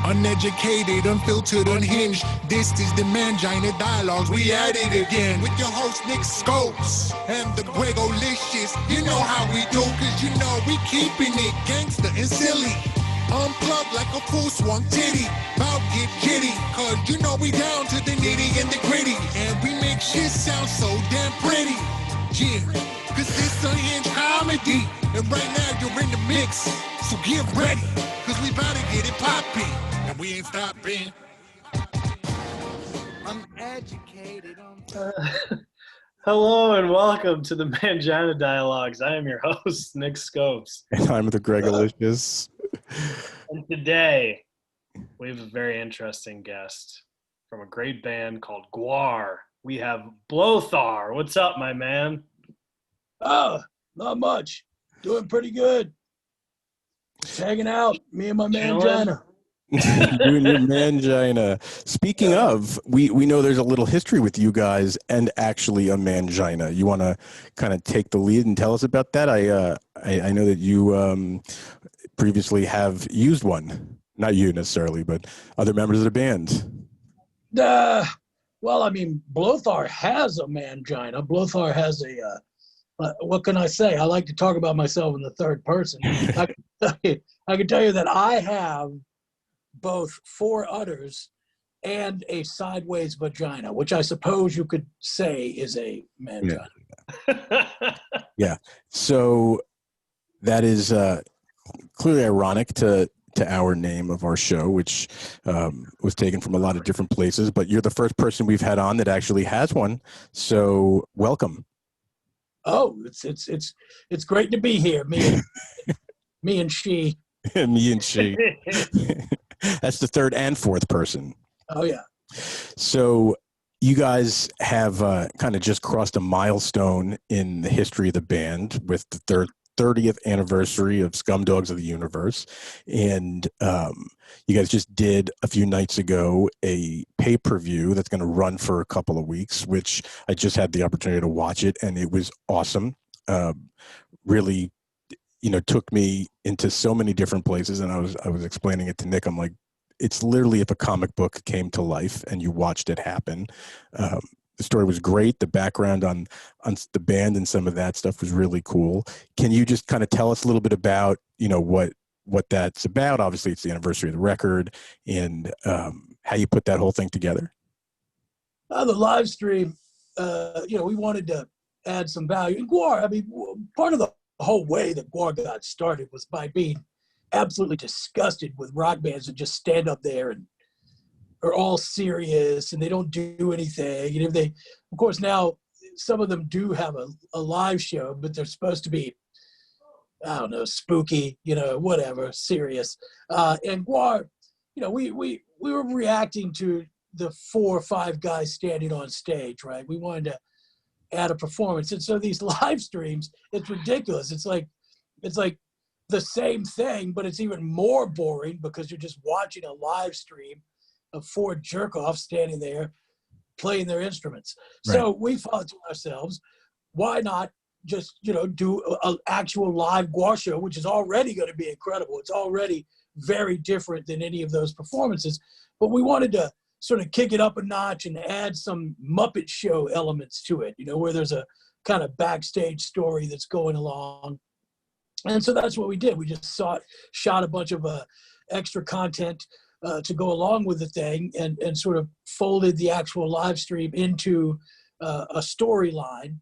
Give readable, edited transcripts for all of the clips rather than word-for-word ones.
Uneducated, unfiltered, unhinged. This is the Mangina Dialogues. We at it again with your host Nick Scopes and the Gregolicious. You know how we do, cause you know we keeping it gangster and silly. Unplugged like a full swung titty. About get jitty, cause you know we down to the nitty and the gritty. And we make shit sound so damn pretty. Yeah, cause it's unhinged comedy. And right now you're in the mix, so get ready, cause we about to get it poppin'. And we ain't stopping. I'm educated. Hello and welcome to the Mangina Dialogues. I am your host, Nick Scopes. And I'm the Gregolicious. And today, we have a very interesting guest from a great band called GWAR. We have Blothar. What's up, my man? Oh, not much. Doing pretty good. Just hanging out, me and my mangina. Doing your mangina. Speaking of, we know there's a little history with you guys and actually a mangina. You want to kind of take the lead and tell us about that? I know that you previously have used one. Not you necessarily, but other members of the band. Well, I mean, Blothar has a mangina. Blothar has a, what can I say? I like to talk about myself in the third person. I can tell you that I have both four udders and a sideways vagina, which I suppose you could say is a mangina. Yeah. So that is clearly ironic to our name of our show, which was taken from a lot of different places, but you're the first person we've had on that actually has one. So welcome. Oh, it's great to be here. Me and she. Me and she. That's the third and fourth person. Oh yeah. So you guys have kind of just crossed a milestone in the history of the band with the 30th anniversary of Scumdogs of the Universe. And you guys just did a few nights ago a pay-per-view that's going to run for a couple of weeks, which I just had the opportunity to watch it, and it was awesome. Really, took me into so many different places, and I was explaining it to Nick. I'm like, it's literally if a comic book came to life and you watched it happen. The story was great. The background on the band and some of that stuff was really cool. Can you just kind of tell us a little bit about, what that's about? Obviously, it's the anniversary of the record, and how you put that whole thing together. The live stream, we wanted to add some value. And GWAR, I mean, part of the whole way that GWAR got started was by being absolutely disgusted with rock bands that just stand up there and are all serious and they don't do anything. And if they, of course, now some of them do have a live show, but they're supposed to be, I don't know, spooky, whatever, serious. And GWAR, we were reacting to the 4 or 5 guys standing on stage, right? We wanted to add a performance. And so these live streams, it's ridiculous. It's like the same thing, but it's even more boring because you're just watching a live stream of 4 jerk-offs standing there playing their instruments. Right. So we thought to ourselves, why not just, do an actual live GWAR show, which is already going to be incredible. It's already very different than any of those performances. But we wanted to sort of kick it up a notch and add some Muppet Show elements to it, where there's a kind of backstage story that's going along. And so that's what we did. We just shot a bunch of extra content to go along with the thing and sort of folded the actual live stream into a storyline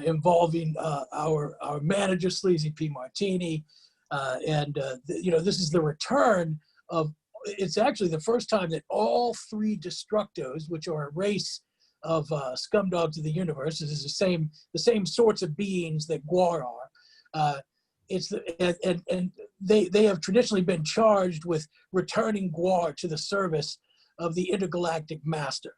involving our manager, Sleazy P. Martini. This is the return of, it's actually the first time that all 3 Destructos, which are a race of Scumdogs of the Universe, this is the same sorts of beings that GWAR are. They have traditionally been charged with returning GWAR to the service of the intergalactic master.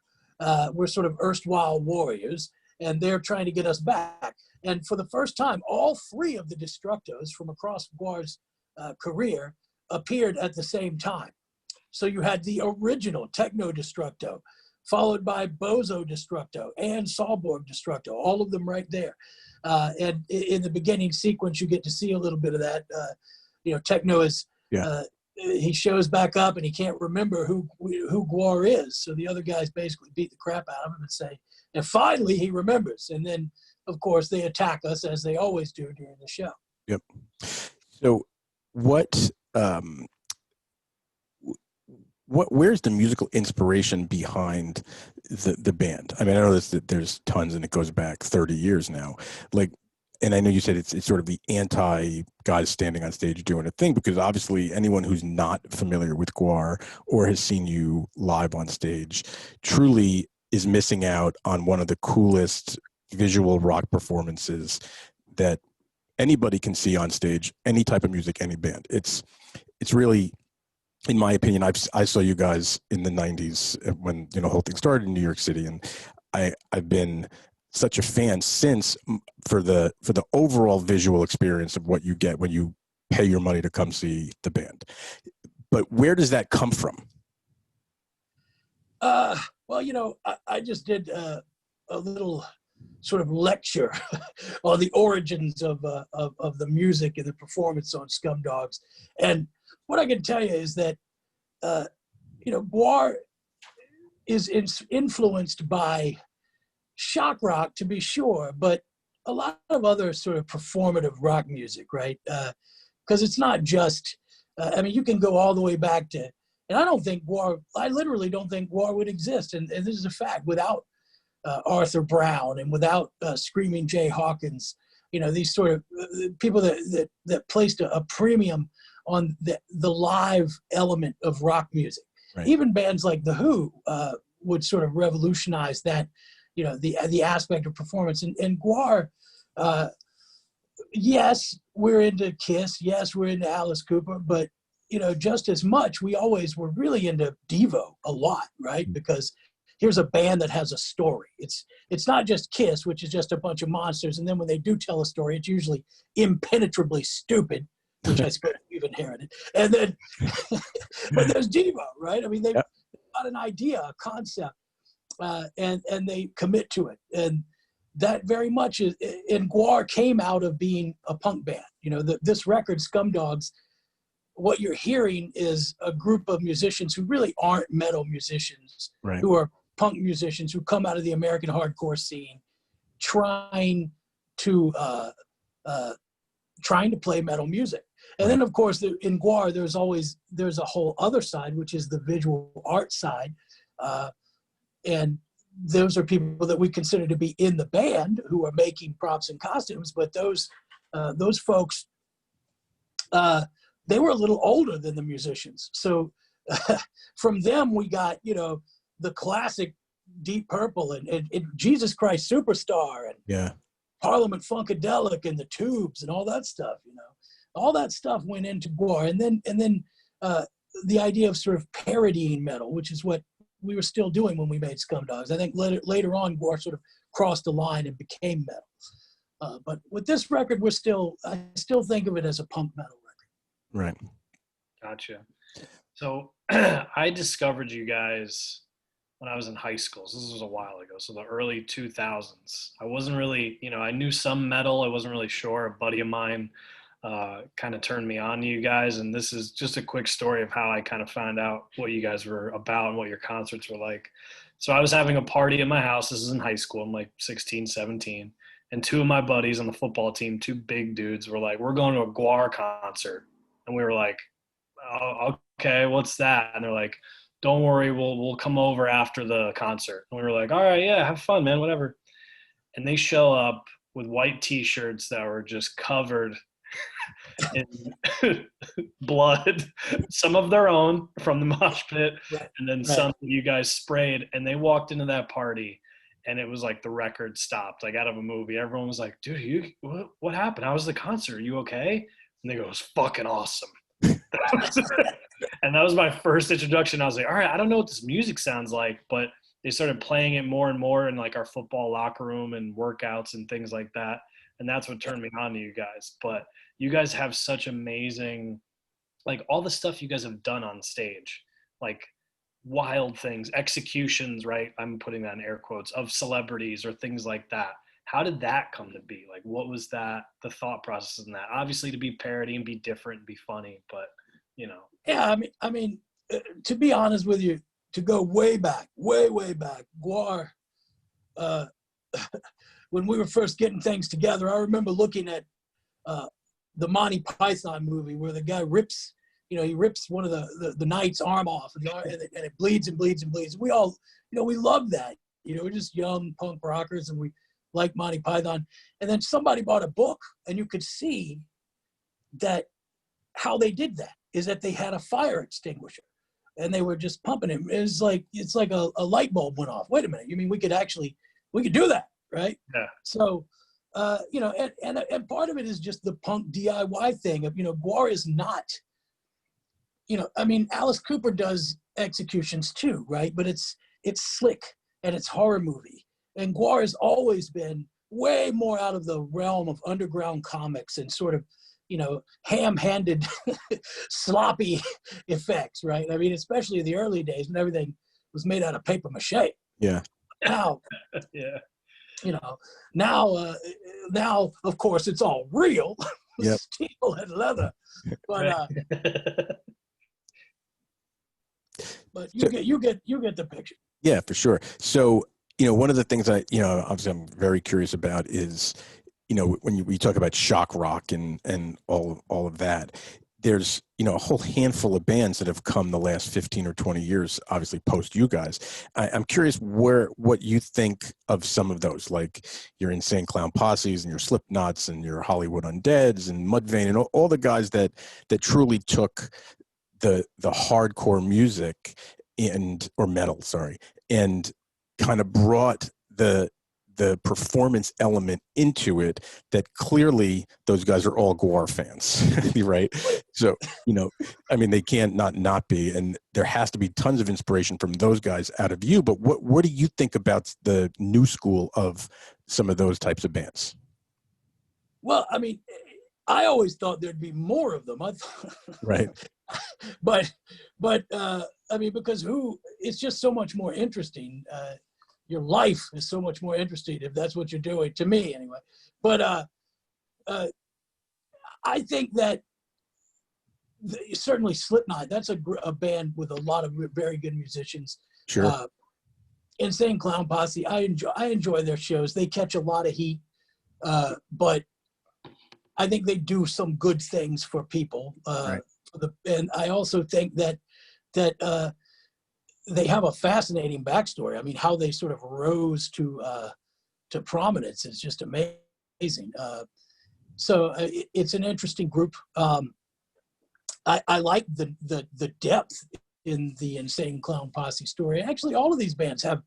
We're sort of erstwhile warriors, and they're trying to get us back. And for the first time, all 3 of the Destructos from across GWAR's career appeared at the same time. So you had the original Techno Destructo, followed by Bozo Destructo and Saalborg Destructo, all of them right there. And in the beginning sequence, you get to see a little bit of that. Techno is he shows back up and he can't remember who GWAR is. So the other guys basically beat the crap out of him and finally he remembers. And then, of course, they attack us as they always do during the show. Yep. So where's the musical inspiration behind the band? I mean, I know that there's tons and it goes back 30 years now. Like, and I know you said it's sort of the anti guys standing on stage doing a thing, because obviously anyone who's not familiar with GWAR or has seen you live on stage truly is missing out on one of the coolest visual rock performances that anybody can see on stage, any type of music, any band. It's really, in my opinion, I saw you guys in the 90s when, you know, the whole thing started in New York City, and I've been such a fan since for the overall visual experience of what you get when you pay your money to come see the band. But where does that come from? Well, you know, I just did a little sort of lecture on the origins of the music and the performance on Scumdogs. And what I can tell you is that, you know, GWAR is influenced by shock rock, to be sure, but a lot of other sort of performative rock music, right? Because it's not just, I mean, you can go all the way back to, and I literally don't think GWAR would exist. And this is a fact, without Arthur Brown and without Screaming Jay Hawkins, you know, these sort of people that placed a premium on the live element of rock music. Right. Even bands like The Who would sort of revolutionize that, you know, the aspect of performance. And GWAR, yes, we're into Kiss, yes, we're into Alice Cooper, but, you know, just as much, we always were really into Devo a lot, right? Because here's a band that has a story. It's not just Kiss, which is just a bunch of monsters, and then when they do tell a story, it's usually impenetrably stupid, which I suppose we've inherited. And then, but there's Devo, right? I mean, they've got an idea, a concept, and they commit to it. And that very much is, and GWAR came out of being a punk band. You know, this record, Scumdogs, what you're hearing is a group of musicians who really aren't metal musicians, right, who are punk musicians who come out of the American hardcore scene, trying to play metal music. And then, of course, in GWAR, there's a whole other side, which is the visual art side. And those are people that we consider to be in the band who are making props and costumes. But those folks, they were a little older than the musicians. So from them, we got, you know, the classic Deep Purple and Jesus Christ Superstar and Parliament Funkadelic and the Tubes and all that stuff, you know. All that stuff went into GWAR. And then the idea of sort of parodying metal, which is what we were still doing when we made Scumdogs. I think later on, GWAR sort of crossed the line and became metal. But with this record, I still think of it as a punk metal record. Right. Gotcha. So I discovered you guys when I was in high school. So this was a while ago. So the early 2000s. I wasn't really, you know, I knew some metal. I wasn't really sure. A buddy of mine kind of turned me on to you guys. And this is just a quick story of how I kind of found out what you guys were about and what your concerts were like. So I was having a party at my house. This is in high school. I'm like 16, 17. And two of my buddies on the football team, two big dudes, were like, we're going to a GWAR concert. And we were like, oh, okay, what's that? And they're like, don't worry, we'll come over after the concert. And we were like, all right, yeah, have fun, man, whatever. And they show up with white T-shirts that were just covered in blood, some of their own from the mosh pit, and then some that you guys sprayed. And they walked into that party, and it was like the record stopped, like out of a movie. Everyone was like, dude, what happened? How was the concert? Are you okay? And they go, it was fucking awesome. And that was my first introduction. I was like, all right, I don't know what this music sounds like, but they started playing it more and more in like our football locker room and workouts and things like that. And that's what turned me on to you guys. But you guys have such amazing, like all the stuff you guys have done on stage, like wild things, executions, right? I'm putting that in air quotes, of celebrities or things like that. How did that come to be? Like, what was that, the thought process in that? Obviously to be parody and be different and be funny, but you know. Yeah, to be honest with you, to go way back, way back, GWAR, when we were first getting things together, I remember looking at the Monty Python movie where the guy rips, he rips one of the knight's arm off, and it bleeds and bleeds and bleeds. We all, we love that. We're just young punk rockers, and we like Monty Python. And then somebody bought a book, and you could see that how they did that is that they had a fire extinguisher, and they were just pumping it. It's like a light bulb went off. Wait a minute, you mean we could do that, right? Yeah. So, and part of it is just the punk DIY thing of, GWAR is not, Alice Cooper does executions too, right? But it's slick and it's horror movie. And GWAR has always been way more out of the realm of underground comics and sort of, ham-handed, sloppy effects, right? Especially in the early days when everything was made out of paper mache. Yeah. Now, yeah. Now, of course, it's all real, Yep. steel and leather. But but you get the picture. Yeah, for sure. So, one of the things obviously I'm very curious about is, when we talk about shock rock and all of that, there's, a whole handful of bands that have come the last 15 or 20 years, obviously post you guys. I'm curious what you think of some of those, like your Insane Clown Posses and your Slipknots and your Hollywood Undeads and Mudvayne and all the guys that truly took the hardcore music or metal, and kind of brought the performance element into it, that clearly those guys are all GWAR fans, right? So, they can't not be, and there has to be tons of inspiration from those guys out of you. But what do you think about the new school of some of those types of bands? Well, I always thought there'd be more of them. Right. but because it's just so much more interesting. Your life is so much more interesting if that's what you're doing, to me anyway. But I think that certainly Slipknot, that's a band with a lot of very good musicians. Sure. Insane Clown Posse, I enjoy their shows. They catch a lot of heat, but I think they do some good things for people. Right. And I also think that they have a fascinating backstory. How they sort of rose to prominence is just amazing. So it's an interesting group. I like the depth in the Insane Clown Posse story. Actually, all of these bands have,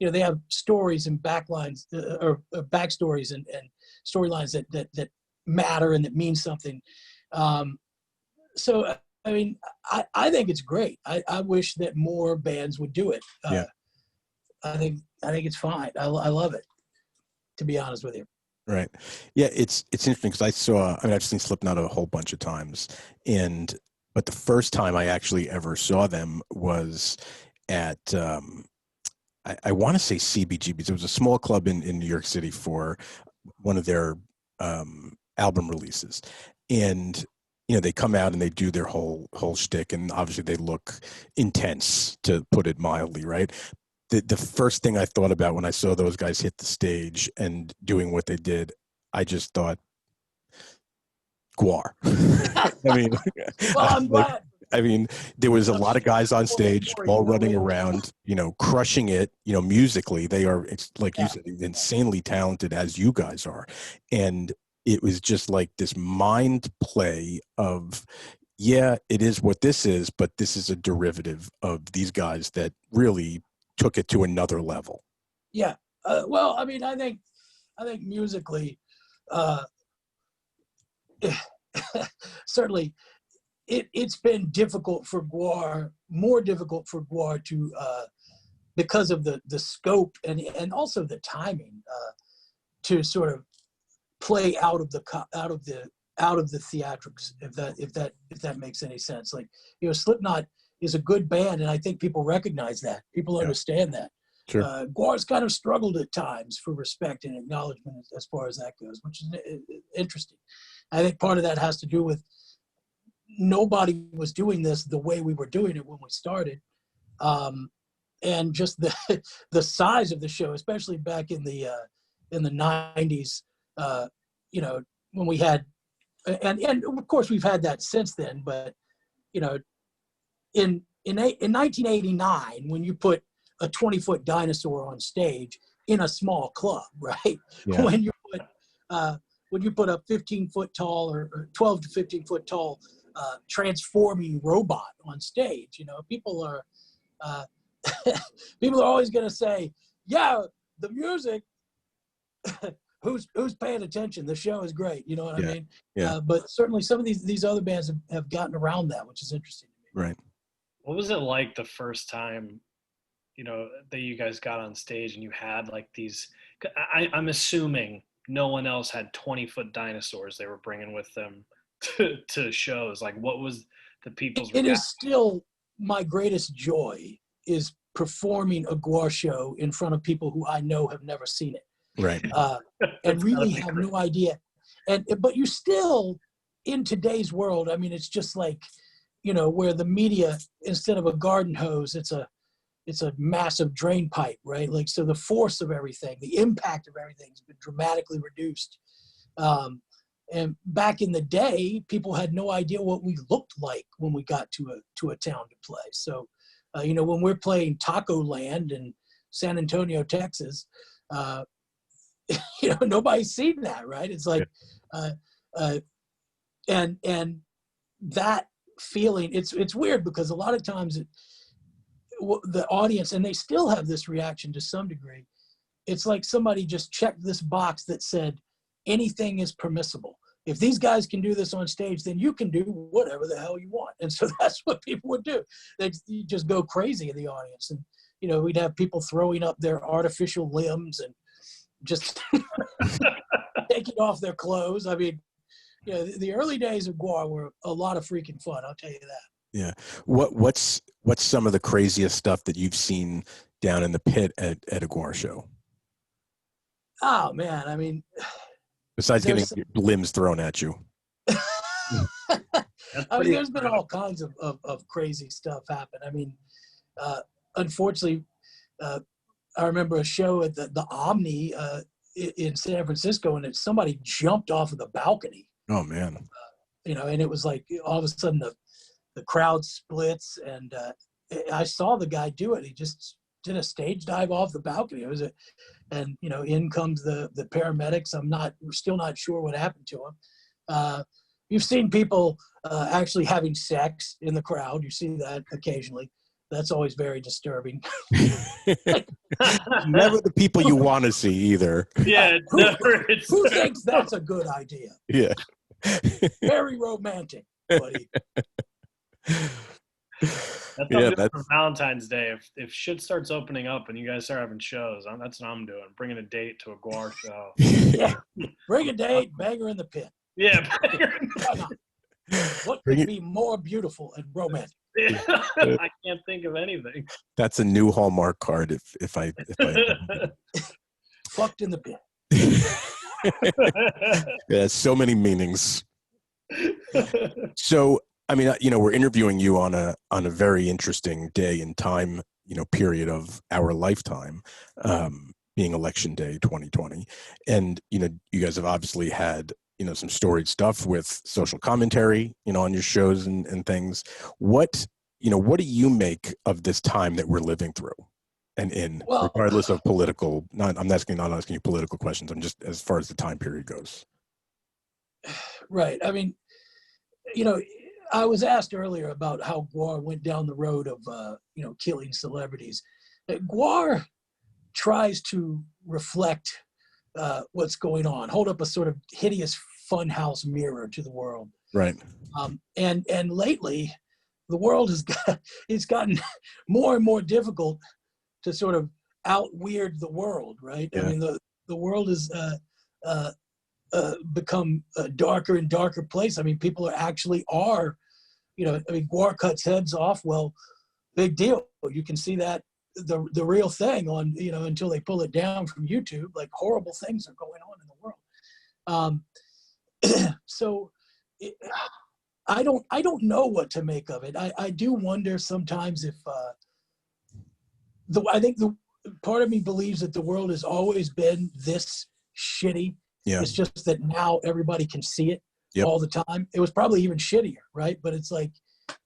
they have stories and backlines or backstories and storylines that matter and that mean something. So I think it's great. I wish that more bands would do it. Yeah. I think it's fine. I love it, to be honest with you. Right. Yeah, it's interesting because I've seen Slipknot a whole bunch of times, but the first time I actually ever saw them was at I want to say CBGB's. It was a small club in New York City for one of their album releases, and they come out and they do their whole shtick, and obviously they look intense, to put it mildly, right? The first thing I thought about when I saw those guys hit the stage and doing what they did, I just thought, GWAR. Well, I'm glad. There was a lot of guys on stage, all running around, crushing it, musically. They are, like you said, insanely talented, as you guys are. And it was just like this mind play of, yeah, it is what this is, but this is a derivative of these guys that really took it to another level. Yeah. Well, I think musically, certainly it's been difficult for GWAR, more difficult for GWAR to, because of the scope and also the timing, to sort of play out of the theatrics, if that makes any sense. Like, Slipknot is a good band, and I think people recognize that. People understand that. Sure. GWAR's kind of struggled at times for respect and acknowledgement as far as that goes, which is interesting. I think part of that has to do with nobody was doing this the way we were doing it when we started. And just the size of the show, especially back in the 90s, you know, when we had, and of course we've had that since then, but, you know, in 1989, when you put a 20-foot dinosaur on stage in a small club, right? Yeah. When you put a 15-foot tall or 12 to 15-foot tall transforming robot on stage, you know, people are always going to say, yeah, the music, who's paying attention? The show is great. You know what I mean? Yeah. But certainly some of these other bands have gotten around that, which is interesting to me. Right. What was it like the first time, you know, that you guys got on stage and you had like these, I'm assuming no one else had 20-foot dinosaurs they were bringing with them to shows. Like, what was the people's It reaction? is still my greatest joy is performing a GWAR show in front of people who I know have never seen it. Right. And really have no idea. But you still, in today's world, I mean, it's just like, you know, where the media, instead of a garden hose, it's a massive drain pipe, right? Like, so the force of everything, the impact of everything has been dramatically reduced. And back in the day, people had no idea what we looked like when we got to a town to play. So, you know, when we're playing Taco Land in San Antonio, Texas, you know, nobody's seen that, right? It's like, and that feeling, it's weird because a lot of times the audience, and they still have this reaction to some degree, it's like somebody just checked this box that said anything is permissible. If these guys can do this on stage, then you can do whatever the hell you want. And so that's what people would do. They'd just go crazy in the audience. And, you know, we'd have people throwing up their artificial limbs and just taking off their clothes. I mean, you know, the early days of GWAR were a lot of freaking fun, I'll tell you that. Yeah. What's some of the craziest stuff that you've seen down in the pit at a GWAR show? Oh man, I mean, besides getting your limbs thrown at you. I mean, there's been all kinds of crazy stuff happen. I mean, unfortunately, I remember a show at the Omni in San Francisco, and somebody jumped off of the balcony. Oh man! You know, and it was like all of a sudden the crowd splits, and I saw the guy do it. He just did a stage dive off the balcony. And you know, in comes the paramedics. We're still not sure what happened to him. You've seen people actually having sex in the crowd. You see that occasionally. That's always very disturbing. Never the people you want to see either. Yeah, who thinks that's a good idea? Yeah. Very romantic, buddy. That's for Valentine's Day. If shit starts opening up and you guys start having shows, that's what I'm doing. Bringing a date to a GWAR show. Yeah, bring a date, bang her in the pit. Yeah. What could be more beautiful and romantic? I can't think of anything. That's a new Hallmark card. If I fucked in the pit. Yeah, so many meanings. So, I mean, you know, we're interviewing you on a very interesting day and time, you know, period of our lifetime, being Election Day 2020. And, you know, you guys have obviously had, you know, some storied stuff with social commentary, you know, on your shows and things. What do you make of this time that we're living through and regardless of political, I'm not asking you political questions. I'm just as far as the time period goes. Right. I mean, you know, I was asked earlier about how GWAR went down the road of, you know, killing celebrities. GWAR tries to reflect what's going on, hold up a sort of hideous funhouse mirror to the world. Right. And lately, the world it's gotten more and more difficult to sort of out-weird the world, right? Yeah. I mean, the world has become a darker and darker place. I mean, people are, you know, I mean, GWAR cuts heads off. Well, big deal. You can see that the real thing on, you know, until they pull it down from YouTube, like horrible things are going on in the world. So I don't know what to make of it. I do wonder sometimes if I think the part of me believes that the world has always been this shitty. Yeah. It's just that now everybody can see it Yep. all the time. It was probably even shittier, right? But it's like,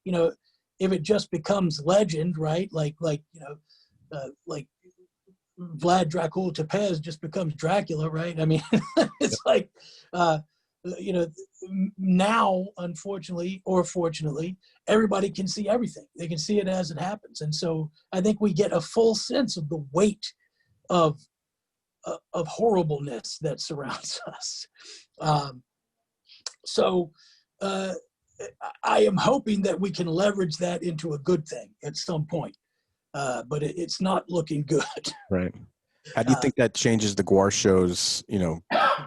you know, if it just becomes legend, right? Like like Vlad Dracula Tepes just becomes Dracula, right? I mean, it's like, you know, now, unfortunately or fortunately, everybody can see everything. They can see it as it happens. And so I think we get a full sense of the weight of horribleness that surrounds us. So I am hoping that we can leverage that into a good thing at some point. But it's not looking good. Right. How do you think that changes the GWAR shows, you know,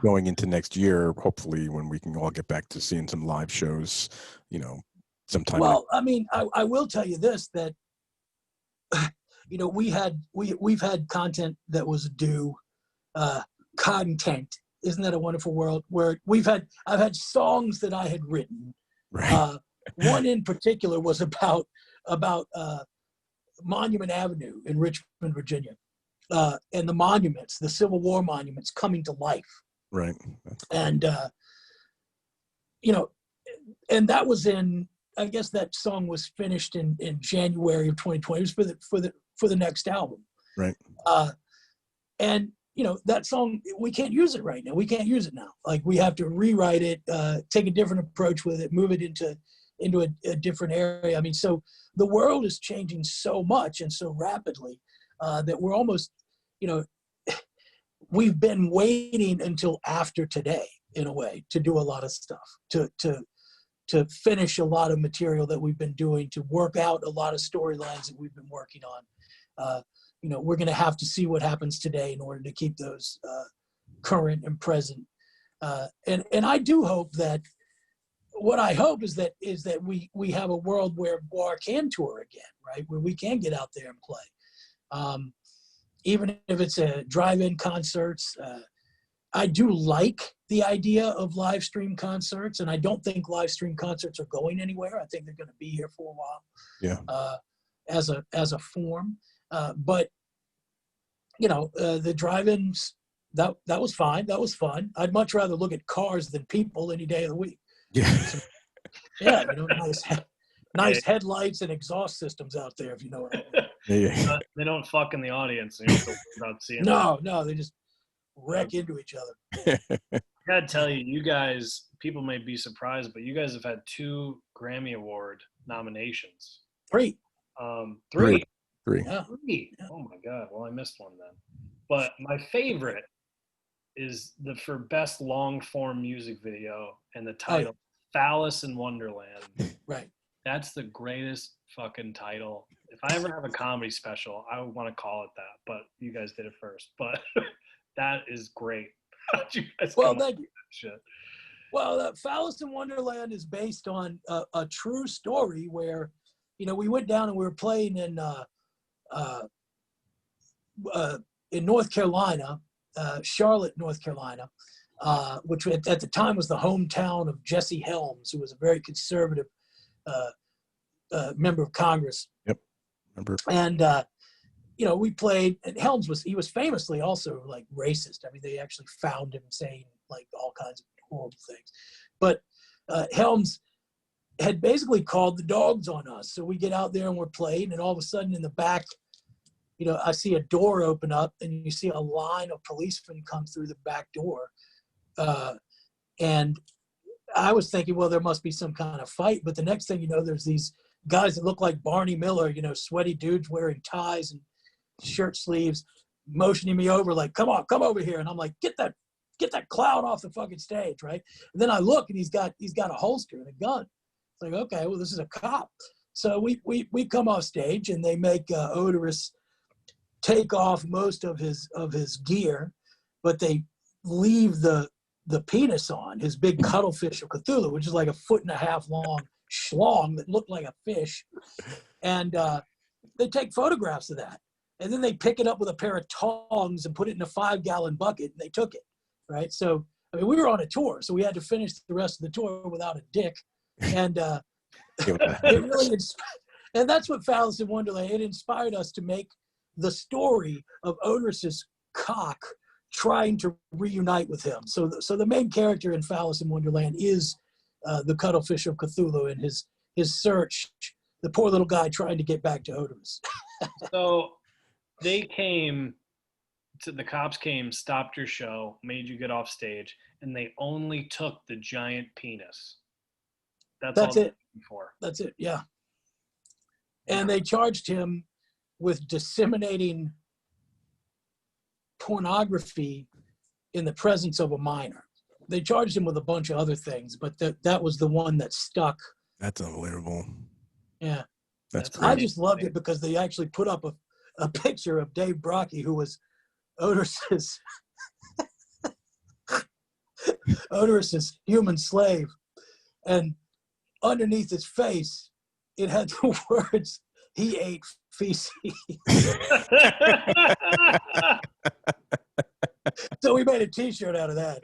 going into next year, hopefully when we can all get back to seeing some live shows, you know, sometime? Well, I mean, I will tell you this, that, you know, we've had content that was due, content. Isn't that a wonderful world? Where I've had songs that I had written. Right. One in particular was about Monument Avenue in Richmond, Virginia. And the monuments, the Civil War monuments coming to life. Right. And, you know, and that was I guess that song was finished in January of 2020. It was for the next album. Right. And, you know, that song, we can't use it right now. We can't use it now. Like, we have to rewrite it, take a different approach with it, move it into a different area. I mean, so the world is changing so much and so rapidly that we're almost, you know, we've been waiting until after today, in a way, to do a lot of stuff, to finish a lot of material that we've been doing, to work out a lot of storylines that we've been working on. You know, we're going to have to see what happens today in order to keep those current and present. And I do hope that, what I hope is that we have a world where GWAR can tour again, right? Where we can get out there and play. Even if it's a drive-in concerts. I do like the idea of live stream concerts, and I don't think live stream concerts are going anywhere. I think they're going to be here for a while. Yeah. As a form. But, you know, the drive-ins, that was fine. That was fun. I'd much rather look at cars than people any day of the week. Yeah. Yeah, you know, nice headlights and exhaust systems out there, if you know what I mean. Yeah. They don't fuck in the audience. And you have to worry about seeing No, they just wreck into each other. I gotta tell you, you guys, people may be surprised, but you guys have had 2 Grammy Award nominations. 3. 3. 3. Yeah. 3. Oh my God. Well, I missed one then. But my favorite is for best long form music video, and the title, Phallus in Wonderland. Right. That's the greatest fucking title. If I ever have a comedy special, I would want to call it that, but you guys did it first. But that is great. How'd you guys Well, come up thank you. with that shit? Well, Phallus in Wonderland is based on a true story where, you know, we went down and we were playing in North Carolina, Charlotte, North Carolina, which at the time was the hometown of Jesse Helms, who was a very conservative member of Congress. Yep. Remember. And, you know, we played, and Helms he was famously also like racist. I mean, they actually found him saying like all kinds of horrible things. But Helms had basically called the dogs on us. So we get out there and we're playing, and all of a sudden in the back, you know, I see a door open up and you see a line of policemen come through the back door. And I was thinking, well, there must be some kind of fight. But the next thing you know, there's these guys that look like Barney Miller, you know, sweaty dudes wearing ties and shirt sleeves, motioning me over like, come over here. And I'm like, get that clown off the fucking stage, right? And then I look and he's got a holster and a gun. It's like, okay, well, this is a cop. So we come off stage and they make Odorous take off most of his gear, but they leave the penis on, his big cuttlefish of Cthulhu, which is like 1.5 foot long schlong that looked like a fish. And they take photographs of that. And then they pick it up with a pair of tongs and put it in a 5-gallon bucket, and they took it, right? So, I mean, we were on a tour, so we had to finish the rest of the tour without a dick. And it really, and that's what Phallus in Wonderland, it inspired us to make the story of Onerus's cock trying to reunite with him. So the main character in Phallus in Wonderland is the cuttlefish of Cthulhu and his search, the poor little guy trying to get back to Onerus. So the cops came, stopped your show, made you get off stage, and they only took the giant penis. That's all it. For. That's it, yeah. And they charged him with disseminating pornography in the presence of a minor. They charged him with a bunch of other things, but that was the one that stuck. That's unbelievable. Yeah. That's I great. just loved it because they actually put up a picture of Dave Brocky, who was Onerus's human slave. And underneath his face, it had the words, "He ate feces." So we made a t-shirt out of that.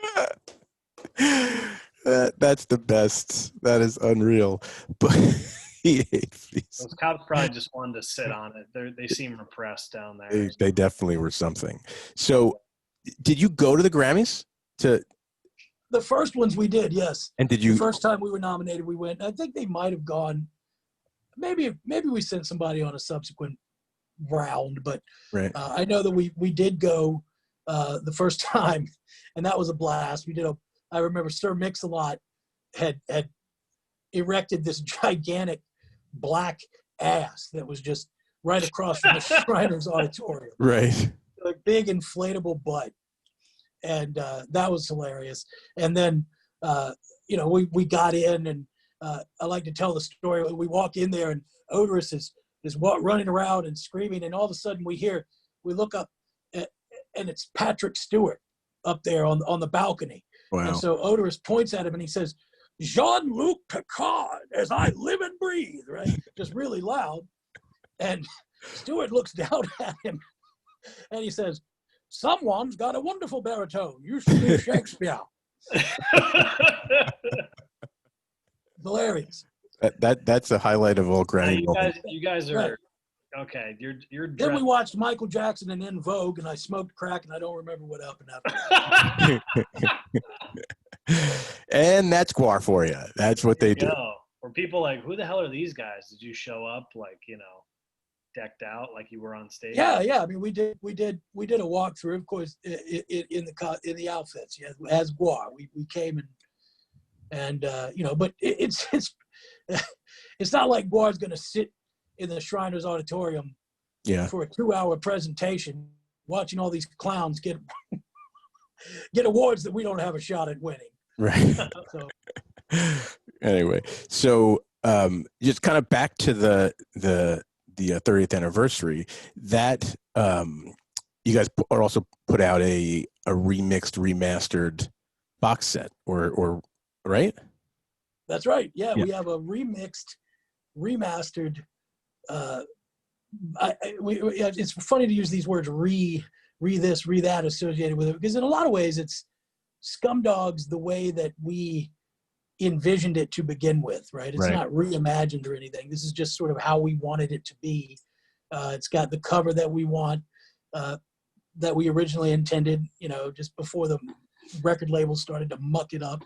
That's the best. That is unreal. But he ate feces. Those cops probably just wanted to sit on it. They seem repressed down there. They definitely were something. So did you go to the Grammys? The first ones we did, yes. And did you? The first time we were nominated, we went. I think they might have gone. Maybe we sent somebody on a subsequent round, but right. I know that we did go the first time, and that was a blast. We did I remember Sir Mix-a-Lot had erected this gigantic black ass that was just right across from the Shriners Auditorium. Right. Like big inflatable butt. And that was hilarious. And then, we got in, and I like to tell the story. We walk in there, and Onerus is running around and screaming, and all of a sudden we look up, and it's Patrick Stewart up there on the balcony. Wow. And so Onerus points at him, and he says, "Jean-Luc Picard, as I live and breathe," right? Just really loud. And Stewart looks down at him, and he says, "Someone's got a wonderful baritone. You should be Shakespeare." Hilarious. That's a highlight of all Grammy. You guys are right. Okay. You're. Then we watched Michael Jackson and In Vogue, and I smoked crack, and I don't remember what happened after that. And that's GWAR for you. That's what they do. Or people like, who the hell are these guys? Did you show up decked out like you were on stage? Yeah. I mean, we did a walkthrough, of course, in the outfits. Yeah, as GWAR, we came and but it's not like GWAR's going to sit in the Shriners Auditorium for a 2-hour presentation, watching all these clowns get awards that we don't have a shot at winning. Right. So. Anyway, so just kind of back to the 30th anniversary, that you guys are also put out a remastered box set, or right? That's right. Yeah, we have a remastered. It's funny to use these words re this, re that associated with it, because in a lot of ways it's Scumdogs the way that we envisioned it to begin with, right? It's not reimagined or anything. This is just sort of how we wanted it to be. It's got the cover that we want, that we originally intended, just before the record labels started to muck it up.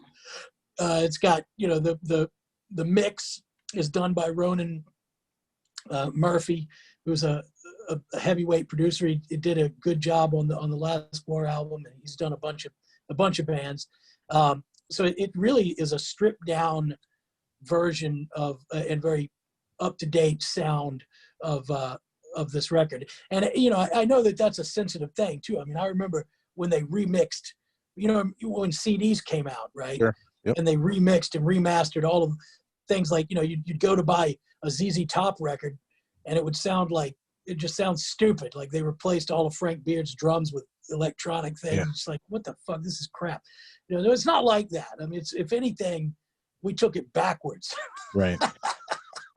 It's got, the mix is done by Ronan Murphy, who's a heavyweight producer. He did a good job on the last GWAR album, and he's done a bunch of bands. So it really is a stripped down version of and very up to date sound of this record. And I know that that's a sensitive thing too. I mean, I remember when they remixed, when CDs came out, right? Sure. Yep. And they remixed and remastered all of things like, you'd go to buy a ZZ Top record, and it just sounds stupid. Like they replaced all of Frank Beard's drums with electronic things. Yeah. It's like, what the fuck? This is crap. It's not like that. I mean, if anything, we took it backwards. Right.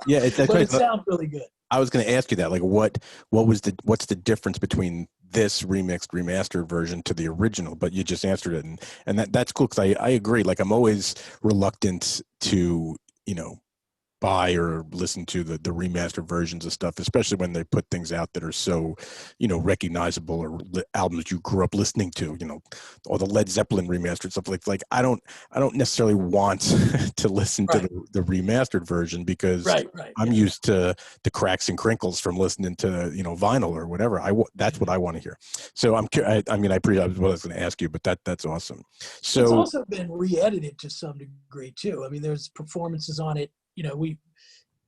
Yeah, but it sounds really good. I was going to ask you that. Like, what's the difference between this remastered version to the original? But you just answered it, and that's cool, because I agree. Like, I'm always reluctant to you know, buy or listen to the remastered versions of stuff, especially when they put things out that are so, you know, recognizable, or albums you grew up listening to, you know, or the Led Zeppelin remastered stuff. Like I don't necessarily want to listen to the remastered version, because I'm used to the cracks and crinkles from listening to, you know, vinyl or whatever. That's what I want to hear. So I mean, I was going to ask you, but that's awesome. So it's also been re-edited to some degree too. I mean, there's performances on it. You know,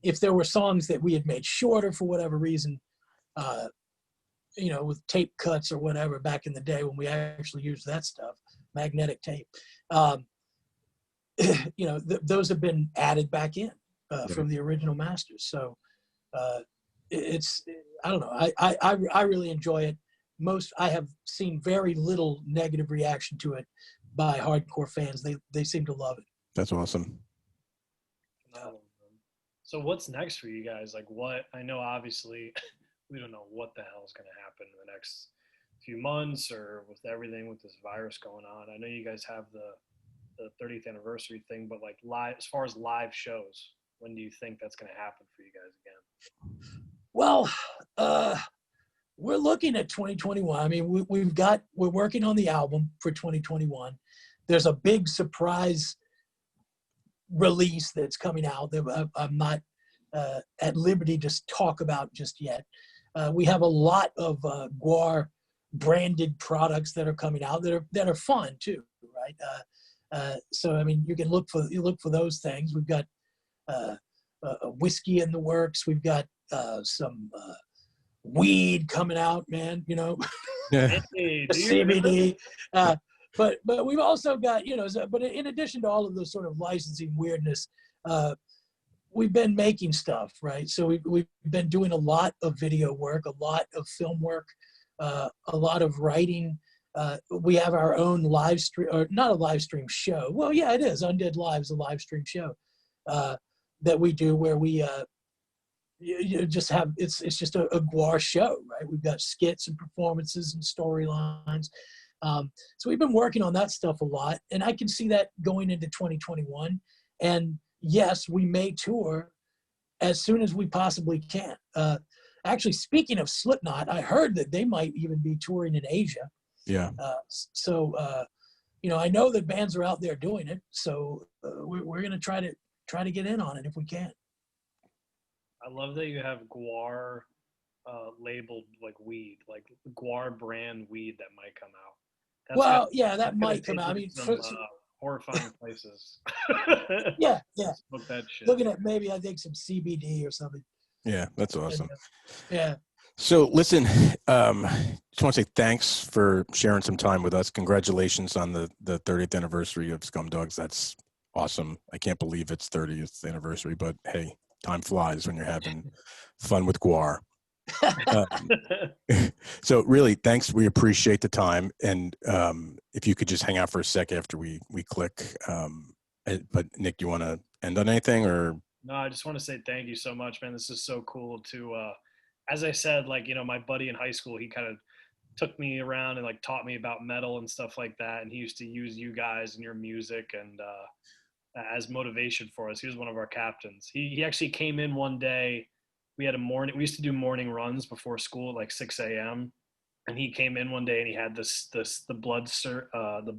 if there were songs that we had made shorter for whatever reason, you know, with tape cuts or whatever back in the day when we actually used that stuff, magnetic tape, you know, those have been added back in from the original masters. So it's, I don't know, I really enjoy it. I have seen very little negative reaction to it by hardcore fans. They seem to love it. That's awesome. So what's next for you guys? Like, I know obviously we don't know what the hell is going to happen in the next few months, or with everything with this virus going on. I know you guys have the 30th anniversary thing, but like as far as live shows, when do you think that's going to happen for you guys again? Well, we're looking at 2021. I mean, we're working on the album for 2021. There's a big surprise release that's coming out that I'm not at liberty to talk about just yet. We have a lot of GWAR branded products that are coming out that are fun too, right? So I mean, you look for those things. We've got a whiskey in the works. We've got some weed coming out, man. You know, hey, CBD. But we've also got, you know, but in addition to all of the sort of licensing weirdness, we've been making stuff, right? So we've been doing a lot of video work, a lot of film work, a lot of writing. We have our own live stream, or not a live stream show. Well, yeah, it is. Undead Live's a live stream show that we do, where we you just have, it's just a GWAR show, right? We've got skits and performances and storylines. So we've been working on that stuff a lot, and I can see that going into 2021. And yes, we may tour as soon as we possibly can. Actually, speaking of Slipknot, I heard that they might even be touring in Asia. Yeah. So you know, I know that bands are out there doing it. So we're going to try to get in on it if we can. I love that you have GWAR labeled like weed, like GWAR brand weed that might come out. That might come out. I mean, horrifying places. Yeah. Book that shit. Looking at maybe, I think, some CBD or something. Yeah, that's awesome. Yeah. So listen, just want to say thanks for sharing some time with us. Congratulations on the 30th anniversary of Scumdogs. That's awesome. I can't believe it's 30th anniversary, but hey, time flies when you're having fun with GWAR. So really, thanks. We appreciate the time. And if you could just hang out for a sec after we click. But Nick, you want to end on anything, or? No, I just want to say thank you so much, man. This is so cool to, as I said, like, you know, my buddy in high school, he kind of took me around and like taught me about metal and stuff like that. And he used to use you guys and your music and as motivation for us. He was one of our captains. He actually came in one day. We used to do morning runs before school at like 6 a.m. And he came in one day and he had the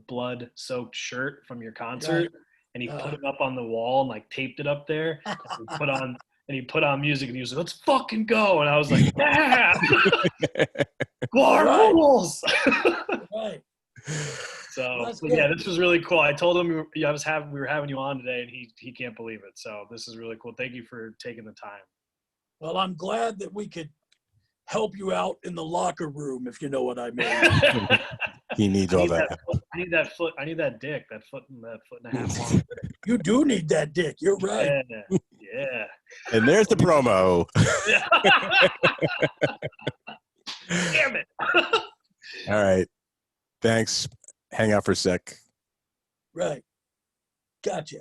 blood soaked shirt from your concert. Right. And he put it up on the wall and like taped it up there. And he put on music and he was like, "Let's fucking go." And I was like, "Yeah, GWAR rules." Right. So yeah, this was really cool. I told him we were having you on today, and he can't believe it. So this is really cool. Thank you for taking the time. Well, I'm glad that we could help you out in the locker room, if you know what I mean. He needs all that. I need that foot. I need that dick. That foot and a half long. You do need that dick. You're right. Yeah. And there's the promo. Damn it. All right. Thanks. Hang out for a sec. Right. Gotcha.